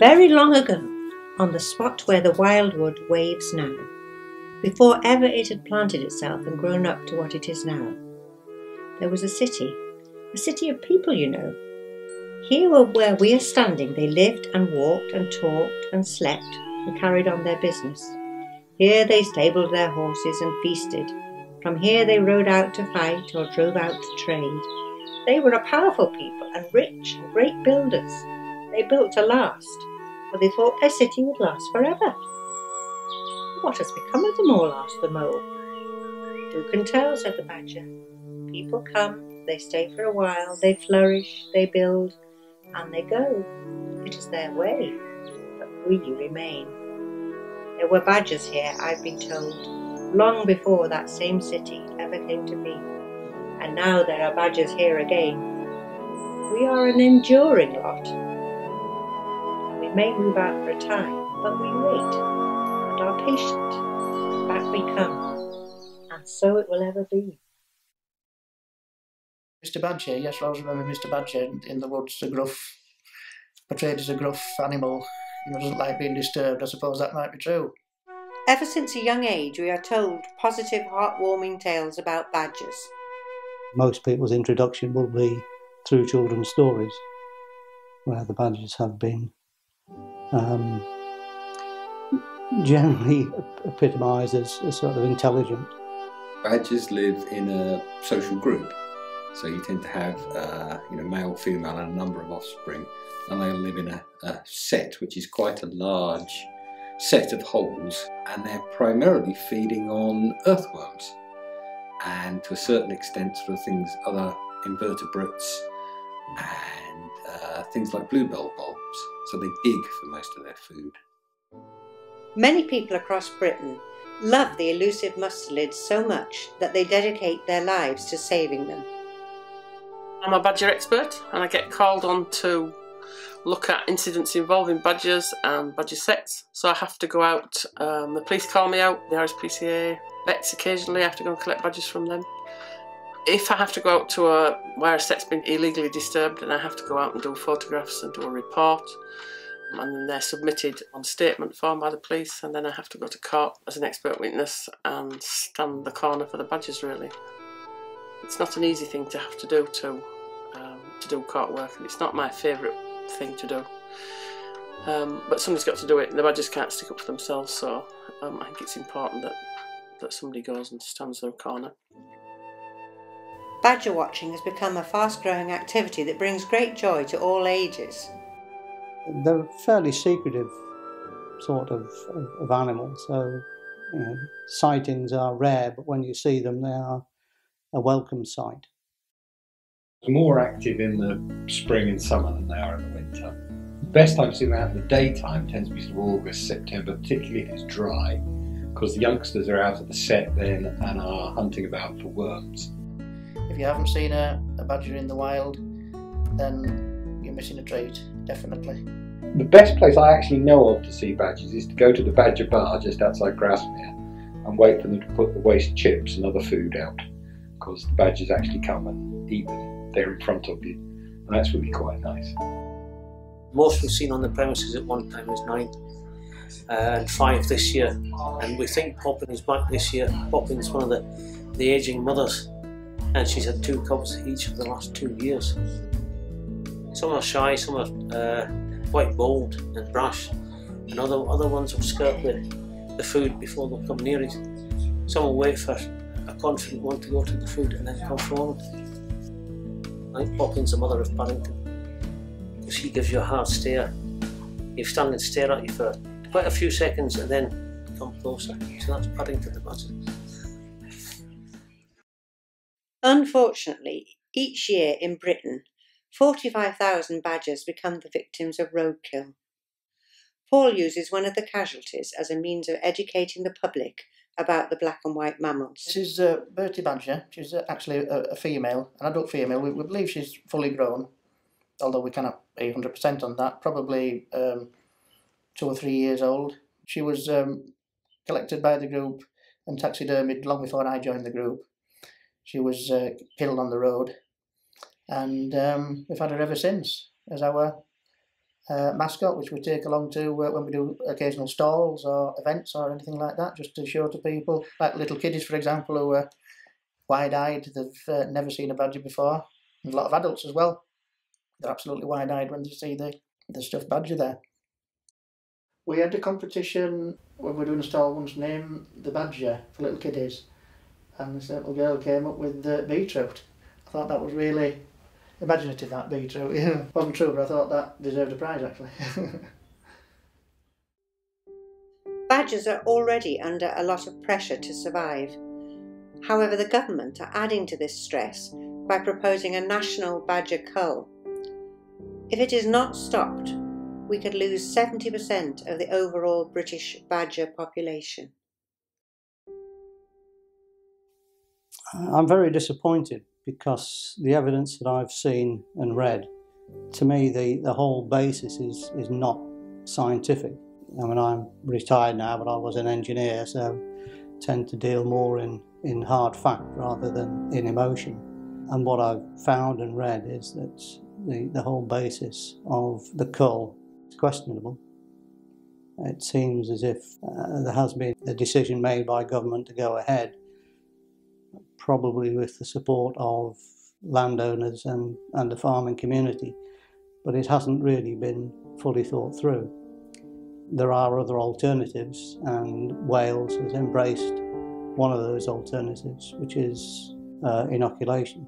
Very long ago, on the spot where the wildwood waves now, before ever it had planted itself and grown up to what it is now, there was a city of people, you know. Here where we are standing, they lived and walked and talked and slept and carried on their business. Here they stabled their horses and feasted. From here they rode out to fight or drove out to trade. They were a powerful people and rich and great builders. They built to last, for they thought their city would last forever. What has become of them all? Asked the mole. Who can tell? Said the badger. People come, they stay for a while, they flourish, they build, and they go. It is their way, but we remain. There were badgers here, I've been told, long before that same city ever came to be. And now there are badgers here again. We are an enduring lot. We may move out for a time, but we wait and are patient, and back we come, and so it will ever be. Mr. Badger, yes, I always remember Mr. Badger in the woods, portrayed as a gruff animal, doesn't like being disturbed. I suppose that might be true. Ever since a young age, we are told positive, heartwarming tales about badgers. Most people's introduction will be through children's stories, where the badgers have been generally epitomised as sort of intelligent. Badgers live in a social group, so you tend to have male, female and a number of offspring, and they live in a set which is quite a large set of holes, and they're primarily feeding on earthworms and to a certain extent sort of things, other invertebrates and things like bluebell bulbs, so they dig for most of their food. Many people across Britain love the elusive mustelids so much that they dedicate their lives to saving them. I'm a badger expert and I get called on to look at incidents involving badgers and badger sets. So I have to go out, the police call me out, the RSPCA, vets occasionally, I have to go and collect badgers from them. If I have to go out to where a set's been illegally disturbed, then I have to go out and do photographs and do a report. And then they're submitted on statement form by the police, and then I have to go to court as an expert witness and stand the corner for the badgers, really. It's not an easy thing to have to do to do court work, and it's not my favourite thing to do. But somebody's got to do it, and the badgers can't stick up for themselves, so I think it's important that somebody goes and stands their corner. Badger watching has become a fast-growing activity that brings great joy to all ages. They're a fairly secretive sort of animal, so sightings are rare, but when you see them, they are a welcome sight. They're more active in the spring and summer than they are in the winter. The best time to see them out in the daytime tends to be sort of August, September, particularly if it's dry, because the youngsters are out of the set then and are hunting about for worms. If you haven't seen a badger in the wild, then you're missing a treat, definitely. The best place I actually know of to see badgers is to go to the badger bar just outside Grasmere and wait for them to put the waste chips and other food out, because the badgers actually come and eat them. They're in front of you, and that's really quite nice. Most we've seen on the premises at one time was 9 and 5 this year, and we think Poppin is back this year. Poppin's one of the ageing mothers, and she's had 2 cubs each of the last 2 years. Some are shy, some are quite bold and brash, and other ones will skirt the food before they'll come near it. Some will wait for a confident one to go to the food and then come forward. I think Poppin's the mother of Paddington, because she gives you a hard stare. You stand and stare at you for quite a few seconds and then come closer. So that's Paddington the badger. Unfortunately, each year in Britain, 45,000 badgers become the victims of roadkill. Paul uses one of the casualties as a means of educating the public about the black and white mammals. This is Bertie Badger. She's actually a female, an adult female. We believe she's fully grown, although we cannot be 100% on that. Probably 2 or 3 years old. She was collected by the group and taxidermied long before I joined the group. She was killed on the road, and we've had her ever since as our mascot, which we take along to when we do occasional stalls or events or anything like that, just to show to people, like little kiddies, for example, who are wide-eyed. They've never seen a badger before, and a lot of adults as well. They're absolutely wide-eyed when they see the stuffed badger there. We had a competition when we were doing a stall once, name the badger for little kiddies, and this little girl came up with beetroot. I thought that was really imaginative, that beetroot. Yeah, wasn't true, but I thought that deserved a prize actually. Badgers are already under a lot of pressure to survive. However, the government are adding to this stress by proposing a national badger cull. If it is not stopped, we could lose 70% of the overall British badger population. I'm very disappointed because the evidence that I've seen and read, to me the whole basis is not scientific. I mean, I'm retired now, but I was an engineer, so tend to deal more in hard fact rather than in emotion. And what I've found and read is that the whole basis of the cull is questionable. It seems as if there has been a decision made by government to go ahead, probably with the support of landowners and the farming community, but it hasn't really been fully thought through. There are other alternatives, and Wales has embraced one of those alternatives, which is inoculation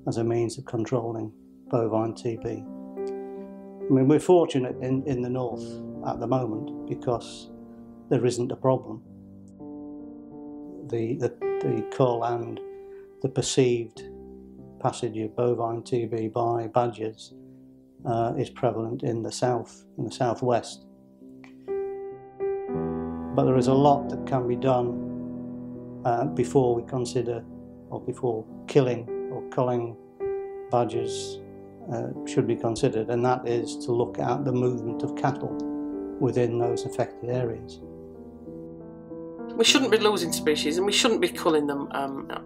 as a means of controlling bovine TB. I mean, we're fortunate in the north at the moment because there isn't a problem. The cull and the perceived passage of bovine TB by badgers is prevalent in the south, in the southwest. But there is a lot that can be done before we consider, or before killing or culling badgers should be considered, and that is to look at the movement of cattle within those affected areas. We shouldn't be losing species, and we shouldn't be culling them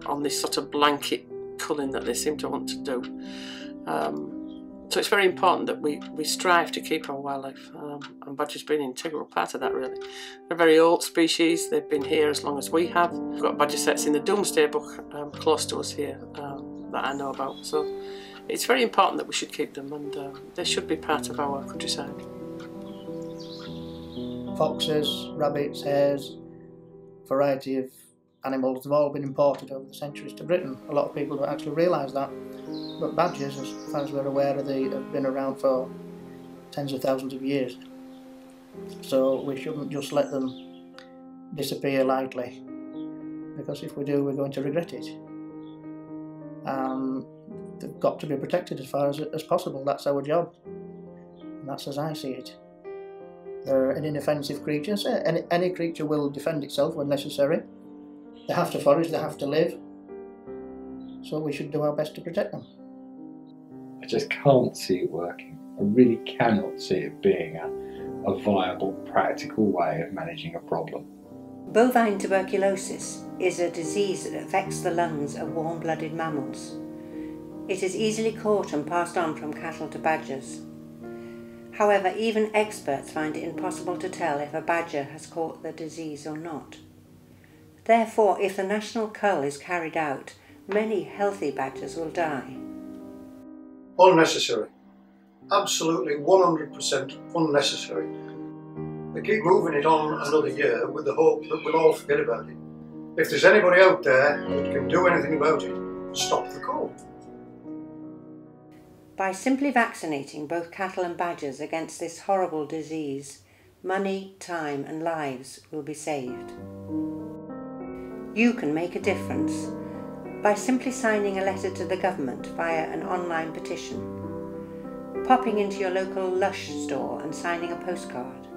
on this sort of blanket culling that they seem to want to do. So it's very important that we strive to keep our wildlife, and badgers being an integral part of that really. They're a very old species, they've been here as long as we have. We've got badger sets in the Domesday Book close to us here that I know about, so it's very important that we should keep them, and they should be part of our countryside. Foxes, rabbits, hares, variety of animals have all been imported over the centuries to Britain. A lot of people don't actually realise that, but badgers, as far as we're aware, have been around for tens of thousands of years. So we shouldn't just let them disappear lightly, because if we do, we're going to regret it. They've got to be protected as far as possible. That's our job, and that's as I see it. They're an inoffensive creature. Any creature will defend itself when necessary. They have to forage, they have to live, so we should do our best to protect them. I just can't see it working. I really cannot see it being a viable, practical way of managing a problem. Bovine tuberculosis is a disease that affects the lungs of warm-blooded mammals. It is easily caught and passed on from cattle to badgers. However, even experts find it impossible to tell if a badger has caught the disease or not. Therefore, if the national cull is carried out, many healthy badgers will die. Unnecessary. Absolutely 100% unnecessary. They keep moving it on another year with the hope that we'll all forget about it. If there's anybody out there that can do anything about it, stop the cull. By simply vaccinating both cattle and badgers against this horrible disease, money, time and lives will be saved. You can make a difference by simply signing a letter to the government via an online petition, popping into your local Lush store and signing a postcard,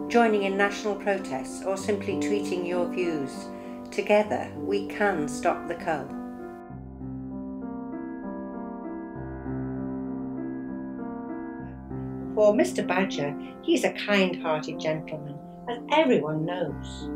joining in national protests, or simply tweeting your views. Together we can stop the cull. For Mr. Badger, he's a kind-hearted gentleman, as everyone knows.